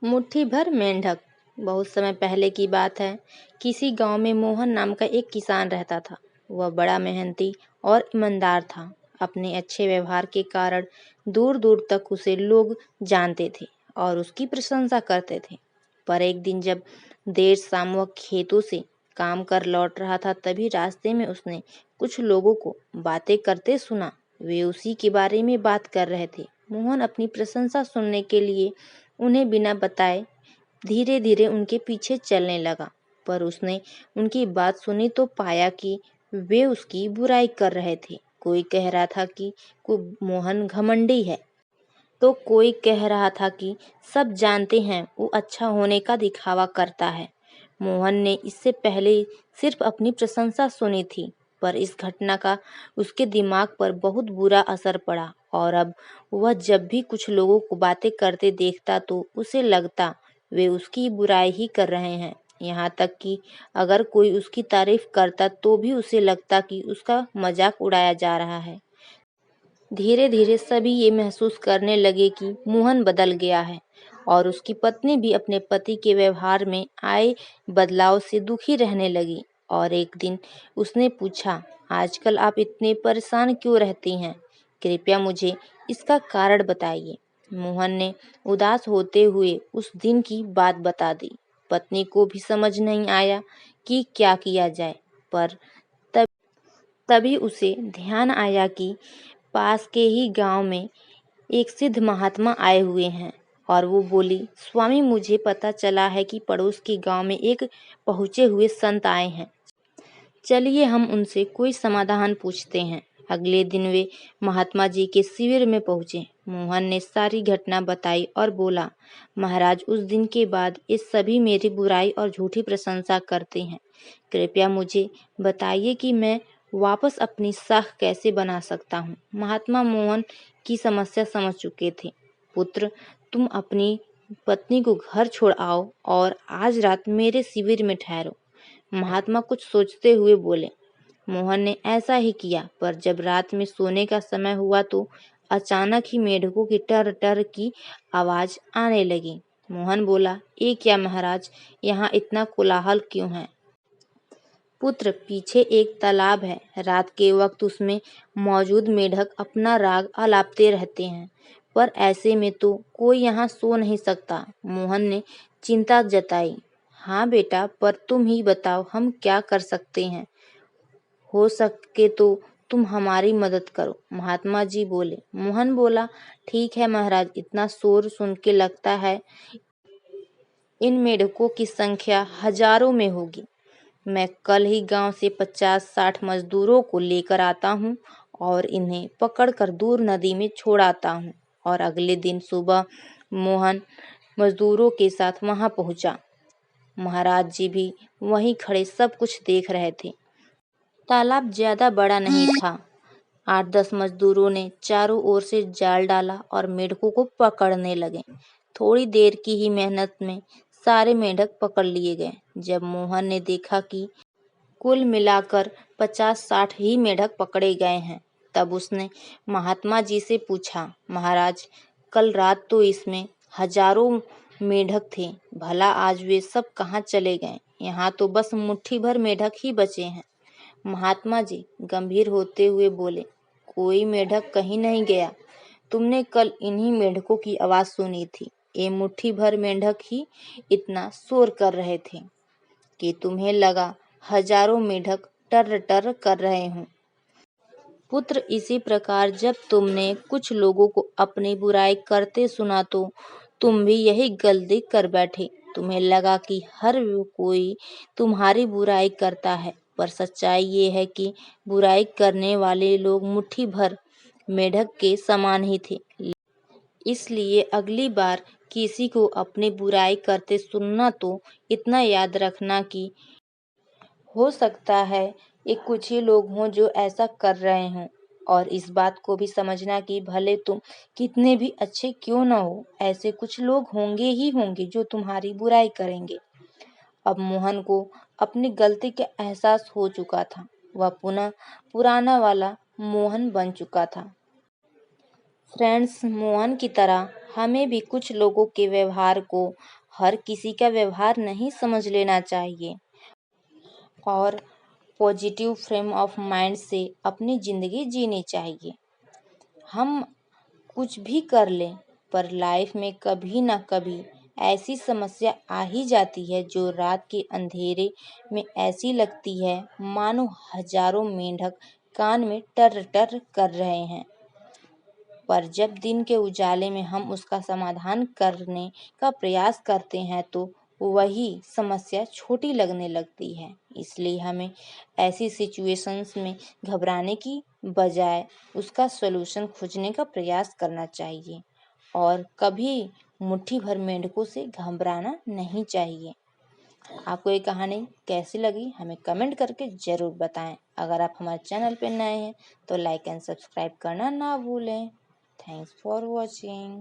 मुट्ठी भर मेंढक। बहुत समय पहले की बात है। किसी गांव में मोहन नाम का एक किसान रहता था। वह बड़ा मेहनती और ईमानदार था। अपने अच्छे व्यवहार के कारण दूर दूर तक उसे लोग जानते थे और उसकी प्रशंसा करते थे। पर एक दिन जब देर शाम वह खेतों से काम कर लौट रहा था, तभी रास्ते में उसने कुछ लोगों को बातें करते सुना। वे उसी के बारे में बात कर रहे थे। मोहन अपनी प्रशंसा सुनने के लिए उन्हें बिना बताए धीरे धीरे उनके पीछे चलने लगा। पर उसने उनकी बात सुनी तो पाया कि वे उसकी बुराई कर रहे थे। कोई कह रहा था कि मोहन घमंडी है, तो कोई कह रहा था कि सब जानते हैं वो अच्छा होने का दिखावा करता है। मोहन ने इससे पहले सिर्फ अपनी प्रशंसा सुनी थी, पर इस घटना का उसके दिमाग पर बहुत बुरा असर पड़ा और अब वह जब भी कुछ लोगों को बातें करते देखता तो उसे लगता वे उसकी बुराई ही कर रहे हैं। यहाँ तक कि अगर कोई उसकी तारीफ करता तो भी उसे लगता कि उसका मजाक उड़ाया जा रहा है। धीरे धीरे सभी ये महसूस करने लगे कि मोहन बदल गया है और उसकी पत्नी भी अपने पति के व्यवहार में आए बदलाव से दुखी रहने लगी। और एक दिन उसने पूछा, आजकल आप इतने परेशान क्यों रहती हैं? कृपया मुझे इसका कारण बताइए। मोहन ने उदास होते हुए उस दिन की बात बता दी। पत्नी को भी समझ नहीं आया कि क्या किया जाए, पर तब तभी उसे ध्यान आया कि पास के ही गांव में एक सिद्ध महात्मा आए हुए हैं। और वो बोली, स्वामी, मुझे पता चला है कि पड़ोस के गांव में एक पहुंचे हुए संत आए हैं। चलिए हम उनसे कोई समाधान पूछते हैं। अगले दिन वे महात्मा जी के शिविर में पहुंचे। मोहन ने सारी घटना बताई और बोला, महाराज, उस दिन के बाद ये सभी मेरी बुराई और झूठी प्रशंसा करते हैं। कृपया मुझे बताइए कि मैं वापस अपनी साख कैसे बना सकता हूँ। महात्मा मोहन की समस्या समझ चुके थे। पुत्र, तुम अपनी पत्नी को घर छोड़ आओ और आज रात मेरे शिविर में ठहरो। महात्मा कुछ सोचते हुए बोले। मोहन ने ऐसा ही किया, पर जब रात में सोने का समय हुआ तो अचानक ही मेढकों की टर टर की आवाज आने लगी। मोहन बोला, ये क्या महाराज, यहाँ इतना कोलाहल क्यों है? पुत्र, पीछे एक तालाब है। रात के वक्त उसमें मौजूद मेढक अपना राग आलापते रहते हैं, पर ऐसे में तो कोई यहाँ सो नहीं सकता। मोहन ने चिंता जताई। हाँ बेटा, पर तुम ही बताओ हम क्या कर सकते हैं। हो सके तो तुम हमारी मदद करो, महात्मा जी बोले। मोहन बोला, ठीक है महाराज, इतना शोर सुन के लगता है इन मेढकों की संख्या हजारों में होगी। मैं कल ही गांव से 50-60 मजदूरों को लेकर आता हूँ और इन्हें पकड़कर दूर नदी में छोड़ आता हूँ। और अगले दिन सुबह मोहन मजदूरों के साथ वहां पहुंचा। महाराज जी भी वहीं खड़े सब कुछ देख रहे थे। तालाब ज्यादा बड़ा नहीं था। 8-10 मजदूरों ने चारों ओर से जाल डाला और मेढकों को पकड़ने लगे। थोड़ी देर की ही मेहनत में सारे मेढक पकड़ लिए गए। जब मोहन ने देखा कि कुल मिलाकर 50-60 ही मेढक पकड़े गए हैं, तब उसने महात्मा जी से पूछा, महाराज, कल रात तो इसमें हजारों मेढक थे, भला आज वे सब कहाँ चले गए? यहाँ तो बस मुट्ठी भर मेढक ही बचे हैं। महात्मा जी गंभीर होते हुए बोले, कोई मेढक कहीं नहीं गया। तुमने कल इन्हीं मेढकों की आवाज सुनी थी। ये मुट्ठी भर मेढक ही इतना शोर कर रहे थे कि तुम्हें लगा हजारों मेढक टर टर कर रहे हों। पुत्र, इसी प्रकार जब तुमने कुछ लोगों को अपनी बुराई करते सुना तो तुम भी यही गलती कर बैठे। तुम्हें लगा कि हर कोई तुम्हारी बुराई करता है, पर सच्चाई ये है कि बुराई करने वाले लोग मुट्ठी भर मेढक के समान ही थे। इसलिए अगली बार किसी को अपनी बुराई करते सुनना तो इतना याद रखना कि हो सकता है ये कुछ ही लोग हों जो ऐसा कर रहे हों। और इस बात को भी समझना कि भले तुम कितने भी अच्छे क्यों न हो, ऐसे कुछ लोग होंगे ही होंगे जो तुम्हारी बुराई करेंगे। अब मोहन को अपनी गलती का एहसास हो चुका था। वह पुनः पुराना वाला मोहन बन चुका था। फ्रेंड्स, मोहन की तरह हमें भी कुछ लोगों के व्यवहार को हर किसी का व्यवहार नहीं समझ लेना चाहिए और पॉजिटिव फ्रेम ऑफ माइंड से अपनी ज़िंदगी जीनी चाहिए। हम कुछ भी कर लें, पर लाइफ में कभी ना कभी ऐसी समस्या आ ही जाती है जो रात के अंधेरे में ऐसी लगती है मानो हजारों मेंढक कान में टर टर कर रहे हैं। पर जब दिन के उजाले में हम उसका समाधान करने का प्रयास करते हैं तो वही समस्या छोटी लगने लगती है। इसलिए हमें ऐसी सिचुएशंस में घबराने की बजाय उसका सॉल्यूशन खोजने का प्रयास करना चाहिए और कभी मुट्ठी भर मेंढकों से घबराना नहीं चाहिए। आपको ये कहानी कैसी लगी हमें कमेंट करके ज़रूर बताएं। अगर आप हमारे चैनल पर नए हैं तो लाइक एंड सब्सक्राइब करना ना भूलें। Thanks for watching.